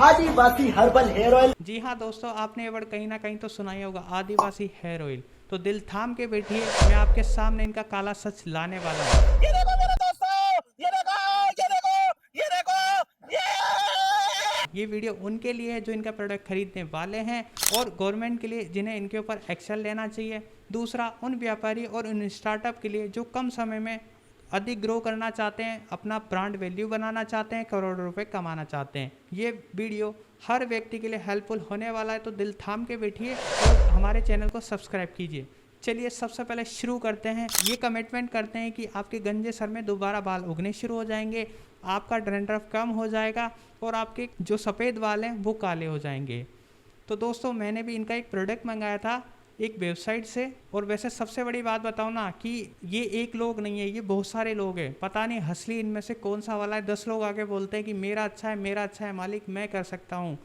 आदिवासी herbal hair oil. जी हाँ दोस्तों, आपने ये वर्ड कहीं ना कहीं तो सुना ही होगा, आदिवासी हेयर ऑयल। तो दिल थाम के बैठिए, मैं आपके सामने इनका काला सच लाने वाला हूँ। ये देखो मेरे दोस्तों, ये देखो, ये देखो, ये देखो, ये वीडियो उनके लिए है जो इनका प्रोडक्ट खरीदने वाले हैं, और गवर्नमेंट के लिए जिन्हें इनके ऊपर एक्शन लेना चाहिए। दूसरा, उन व्यापारी और उन स्टार्टअप के लिए जो कम समय में अधिक ग्रो करना चाहते हैं, अपना ब्रांड वैल्यू बनाना चाहते हैं, करोड़ों रुपए कमाना चाहते हैं। ये वीडियो हर व्यक्ति के लिए हेल्पफुल होने वाला है, तो दिल थाम के बैठिए और हमारे चैनल को सब्सक्राइब कीजिए। चलिए सबसे पहले शुरू करते हैं। ये कमिटमेंट करते हैं कि आपके गंजे सर में दोबारा बाल उगने शुरू हो जाएंगे, आपका डैंड्रफ कम हो जाएगा और आपके जो सफ़ेद बाल हैं वो काले हो जाएंगे। तो दोस्तों, मैंने भी इनका एक प्रोडक्ट मंगाया था एक वेबसाइट से, और वैसे सबसे बड़ी बात बताऊँ ना कि ये एक लोग नहीं है, ये बहुत सारे लोग हैं। पता नहीं हंसली इनमें से कौन सा वाला है। 10 लोग आके बोलते हैं कि मेरा अच्छा है, मेरा अच्छा है मालिक, मैं कर सकता हूँ।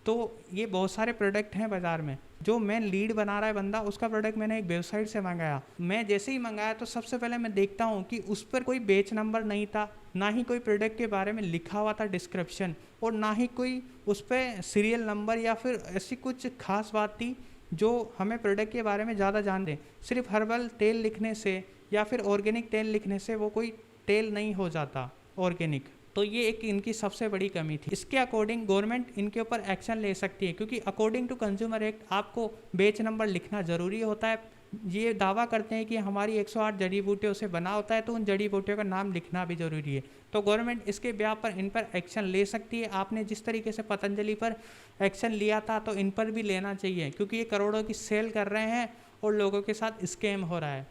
तो ये बहुत सारे प्रोडक्ट हैं बाज़ार में। जो मेन लीड बना रहा है बंदा, उसका प्रोडक्ट मैंने एक वेबसाइट से मंगाया। मैं जैसे ही मंगाया तो सबसे पहले मैं देखता हूँ कि उस पर कोई बैच नंबर नहीं था, ना ही कोई प्रोडक्ट के बारे में लिखा हुआ था डिस्क्रिप्शन, और ना ही कोई उस पर सीरियल नंबर या फिर ऐसी कुछ खास बात थी जो हमें प्रोडक्ट के बारे में ज़्यादा जान दें। सिर्फ हर्बल तेल लिखने से या फिर ऑर्गेनिक तेल लिखने से वो कोई तेल नहीं हो जाता ऑर्गेनिक। तो ये एक इनकी सबसे बड़ी कमी थी। इसके अकॉर्डिंग गवर्नमेंट इनके ऊपर एक्शन ले सकती है, क्योंकि अकॉर्डिंग टू कंज्यूमर एक्ट आपको बैच नंबर लिखना ज़रूरी होता है। ये दावा करते हैं कि हमारी 108 जड़ी बूटियों से बना होता है, तो उन जड़ी बूटियों का नाम लिखना भी ज़रूरी है। तो गवर्नमेंट इसके ब्याह पर इन पर एक्शन ले सकती है। आपने जिस तरीके से पतंजलि पर एक्शन लिया था, तो इन पर भी लेना चाहिए, क्योंकि ये करोड़ों की सेल कर रहे हैं और लोगों के साथ स्कैम हो रहा है।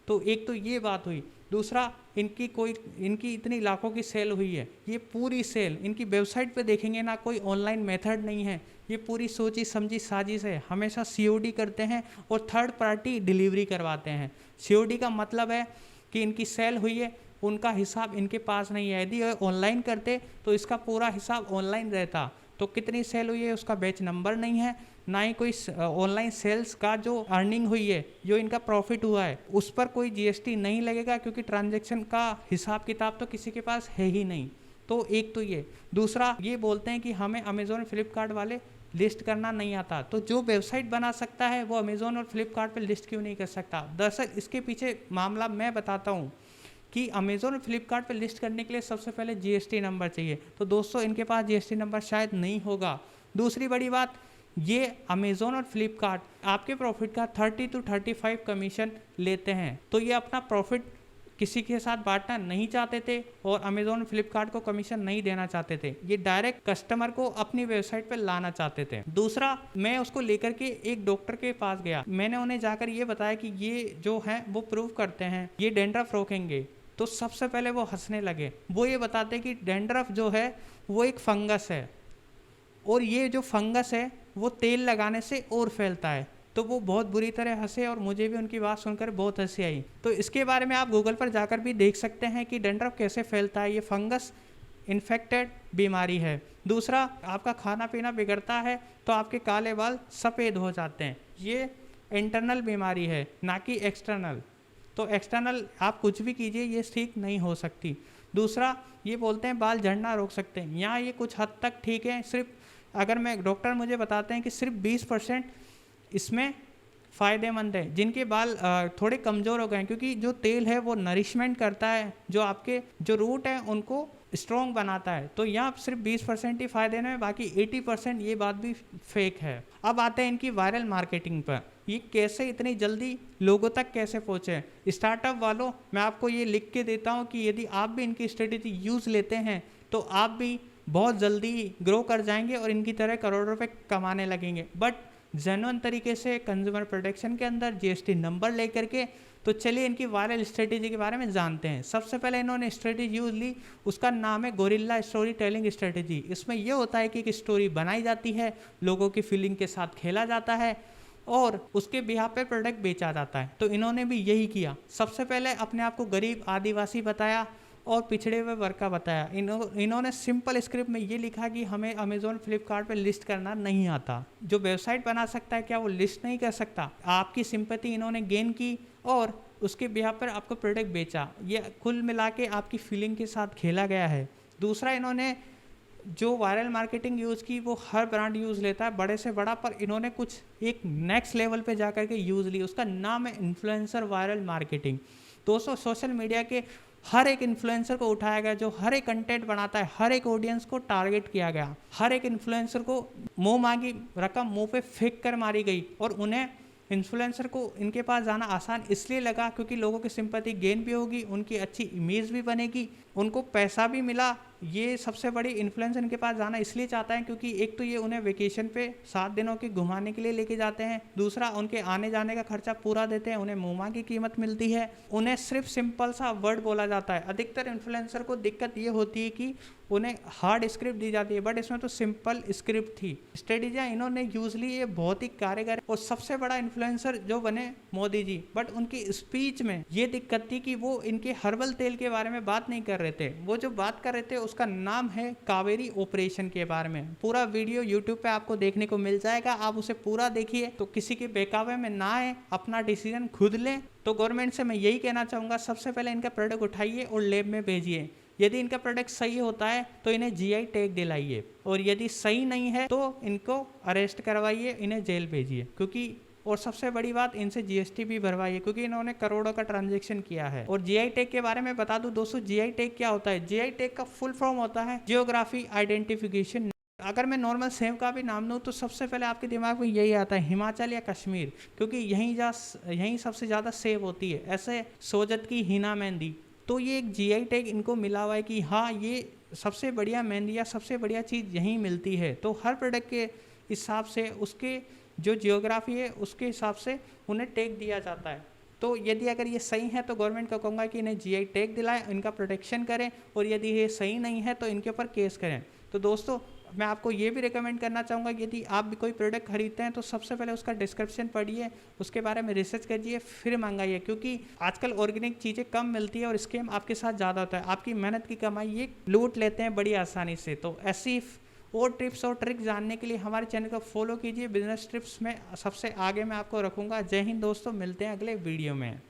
तो एक तो ये बात हुई। दूसरा, इनकी इतनी लाखों की सेल हुई है, ये पूरी सेल इनकी वेबसाइट पे देखेंगे ना, कोई ऑनलाइन मेथड नहीं है, ये पूरी सोची समझी साजिश है। हमेशा सीओडी करते हैं और थर्ड पार्टी डिलीवरी करवाते हैं। सीओडी का मतलब है कि इनकी सेल हुई है, उनका हिसाब इनके पास नहीं है। यदि ऑनलाइन करते तो इसका पूरा हिसाब ऑनलाइन रहता। तो कितनी सेल हुई है उसका बैच नंबर नहीं है, ना ही कोई ऑनलाइन सेल्स का जो अर्निंग हुई है, जो इनका प्रॉफिट हुआ है, उस पर कोई जीएसटी नहीं लगेगा, क्योंकि ट्रांजैक्शन का हिसाब किताब तो किसी के पास है ही नहीं। तो एक तो ये। दूसरा, ये बोलते हैं कि हमें अमेजोन फ्लिपकार्ट वाले लिस्ट करना नहीं आता। तो जो वेबसाइट बना सकता है वो अमेजोन और फ्लिपकार्ट पर लिस्ट क्यों नहीं कर सकता? दरअसल इसके पीछे मामला मैं बताता हूँ कि अमेजोन और फ्लिपकार्ट पर लिस्ट करने के लिए सबसे पहले जीएसटी नंबर चाहिए। तो दोस्तों, इनके पास जीएसटी नंबर शायद नहीं होगा। दूसरी बड़ी बात, ये अमेजोन और फ्लिपकार्ट आपके प्रॉफिट का 30 to 35 कमीशन लेते हैं। तो ये अपना प्रॉफिट किसी के साथ बांटना नहीं चाहते थे और अमेजोन फ्लिपकार्ट को कमीशन नहीं देना चाहते थे। ये डायरेक्ट कस्टमर को अपनी वेबसाइट पर लाना चाहते थे। दूसरा, मैं उसको लेकर के एक डॉक्टर के पास गया। मैंने उन्हें जाकर ये बताया कि ये जो है वो प्रूव करते हैं, ये डैंड्रफ रोकेंगे। तो सबसे पहले वो हंसने लगे। वो ये बताते कि डैंड्रफ जो है वो एक फंगस है, और ये जो फंगस है वो तेल लगाने से और फैलता है। तो वो बहुत बुरी तरह हंसे और मुझे भी उनकी बात सुनकर बहुत हंसी आई। तो इसके बारे में आप गूगल पर जाकर भी देख सकते हैं कि डैंड्रफ कैसे फैलता है। ये फंगस इन्फेक्टेड बीमारी है। दूसरा, आपका खाना पीना बिगड़ता है तो आपके काले बाल सफ़ेद हो जाते हैं। ये इंटरनल बीमारी है, ना कि एक्सटर्नल। तो एक्सटर्नल आप कुछ भी कीजिए, ये ठीक नहीं हो सकती। दूसरा, ये बोलते हैं बाल झड़ना रोक सकते हैं। यहाँ ये कुछ हद तक ठीक है। सिर्फ अगर मैं डॉक्टर मुझे बताते हैं कि सिर्फ 20% इसमें फ़ायदेमंद है जिनके बाल थोड़े कमज़ोर हो गए हैं, क्योंकि जो तेल है वो नरिशमेंट करता है, जो आपके जो रूट हैं उनको स्ट्रॉन्ग बनाता है। तो यहाँ सिर्फ 20% ही फ़ायदे में, बाकी 80% ये बात भी फेक है। अब आते हैं इनकी वायरल मार्केटिंग पर। ये कैसे इतनी जल्दी लोगों तक कैसे पहुँचे? स्टार्टअप वालों, मैं आपको ये लिख के देता हूँ कि यदि आप भी इनकी स्ट्रेटेजी यूज़ लेते हैं तो आप भी बहुत जल्दी ग्रो कर जाएंगे और इनकी तरह करोड़ों रुपए कमाने लगेंगे। बट जेन्युइन तरीके से कंज्यूमर प्रोटेक्शन के अंदर जीएसटी नंबर लेकर के। तो चलिए इनकी वायरल स्ट्रेटेजी के बारे में जानते हैं। सबसे पहले इन्होंने स्ट्रेटेजी यूज ली, उसका नाम है गोरिल्ला स्टोरी टेलिंग स्ट्रेटेजी। इसमें यह होता है कि एक स्टोरी बनाई जाती है, लोगों की फीलिंग के साथ खेला जाता है और उसके बिहार पे प्रोडक्ट बेचा जाता है। तो इन्होंने भी यही किया। सबसे पहले अपने आप को गरीब आदिवासी बताया और पिछड़े हुए वर्ग का बताया। इन्होंने सिंपल स्क्रिप्ट में ये लिखा कि हमें अमेजोन फ्लिपकार्ट पे लिस्ट करना नहीं आता। जो वेबसाइट बना सकता है क्या वो लिस्ट नहीं कर सकता? आपकी सिंपैथी इन्होंने गेन की और उसके बिहार पर आपको प्रोडक्ट बेचा। ये कुल मिला के आपकी फीलिंग के साथ खेला गया है। दूसरा, इन्होंने जो वायरल मार्केटिंग यूज़ की वो हर ब्रांड यूज़ लेता है, बड़े से बड़ा, पर इन्होंने कुछ एक नेक्स्ट लेवल पे जा कर के यूज़ ली। उसका नाम है इन्फ्लुएंसर वायरल मार्केटिंग। दोस्तों, सोशल मीडिया के हर एक इन्फ्लुएंसर को उठाया गया, जो हर एक कंटेंट बनाता है, हर एक ऑडियंस को टारगेट किया गया, हर एक इन्फ्लुएंसर को मुंह मांगी रकम मुंह पे फेंक कर मारी गई। और उन्हें इन्फ्लुएंसर को इनके पास जाना आसान इसलिए लगा क्योंकि लोगों की सिंपैथी गेन भी होगी, उनकी अच्छी इमेज भी बनेगी, उनको पैसा भी मिला। ये सबसे बड़ी इन्फ्लुएंसर इनके पास जाना इसलिए चाहता है क्योंकि एक तो ये उन्हें वेकेशन पे 7 दिनों की घुमाने के लिए लेके जाते हैं, दूसरा उनके आने जाने का खर्चा पूरा देते हैं, उन्हें मुंह की कीमत मिलती है, उन्हें सिर्फ सिंपल सा वर्ड बोला जाता है। अधिकतर इन्फ्लुएंसर को दिक्कत ये होती है कि उन्हें हार्ड स्क्रिप्ट दी जाती है, बट इसमें तो सिंपल स्क्रिप्ट थी। स्ट्रेटेजियाँ इन्होंने यूज ली, ये बहुत ही कारगर। और सबसे बड़ा इन्फ्लुएंसर जो बने मोदी जी, बट उनकी स्पीच में ये दिक्कत थी कि वो इनके हर्बल तेल के बारे में बात नहीं कर रहे थे। वो जो बात कर रहे थे उसका नाम है कावेरी ऑपरेशन के बारे में। पूरा वीडियो यूट्यूब पे आपको देखने को मिल जाएगा, आप उसे पूरा देखिए। तो किसी के बहकावे में ना आए, अपना डिसीजन खुद लें। तो गवर्नमेंट से मैं यही कहना चाहूँगा, सबसे पहले इनका प्रोडक्ट उठाइए और लैब में भेजिए। यदि इनका प्रोडक्ट सही होता है तो इन्हें जीआई टैग दिलाइए, और यदि सही नहीं है तो इनको अरेस्ट करवाइए, इन्हें जेल भेजिए। क्योंकि और सबसे बड़ी बात, इनसे जीएसटी भी भरवाइए क्योंकि इन्होंने करोड़ों का ट्रांजैक्शन किया है। और जीआई टैग के बारे में बता दूं दोस्तों, जीआई टैग क्या होता है? जीआई टैग का फुल फॉर्म होता है जियोग्राफी आइडेंटिफिकेशन। अगर मैं नॉर्मल सेब का भी नाम लूँ तो सबसे पहले आपके दिमाग में यही आता है, हिमाचल या कश्मीर, क्योंकि यहीं सबसे ज़्यादा सेब होती है। ऐसे सोजत की हीना मेहंदी, तो ये एक जीआई टैग इनको मिला हुआ है कि हाँ, ये सबसे बढ़िया मेहंदी या सबसे बढ़िया चीज़ यहीं मिलती है। तो हर प्रोडक्ट के हिसाब से उसके जो जियोग्राफी है उसके हिसाब से उन्हें टैग दिया जाता है। तो यदि अगर ये सही है तो गवर्नमेंट को कहूँगा कि इन्हें जीआई टैग दिलाएं, इनका प्रोटेक्शन करें, और यदि ये सही नहीं है तो इनके ऊपर केस करें। तो दोस्तों, मैं आपको ये भी रिकमेंड करना चाहूँगा कि यदि आप भी कोई प्रोडक्ट खरीदते हैं तो सबसे पहले उसका डिस्क्रिप्शन पढ़िए, उसके बारे में रिसर्च करिए, फिर मंगाइए। क्योंकि आजकल ऑर्गेनिक चीज़ें कम मिलती है और स्कैम आपके साथ ज़्यादा होता है। आपकी मेहनत की कमाई ये लूट लेते हैं बड़ी आसानी से। तो ऐसी और टिप्स और ट्रिक्स जानने के लिए हमारे चैनल को फॉलो कीजिए। बिजनेस टिप्स में सबसे आगे मैं आपको रखूँगा। जय हिंद दोस्तों, मिलते हैं अगले वीडियो में।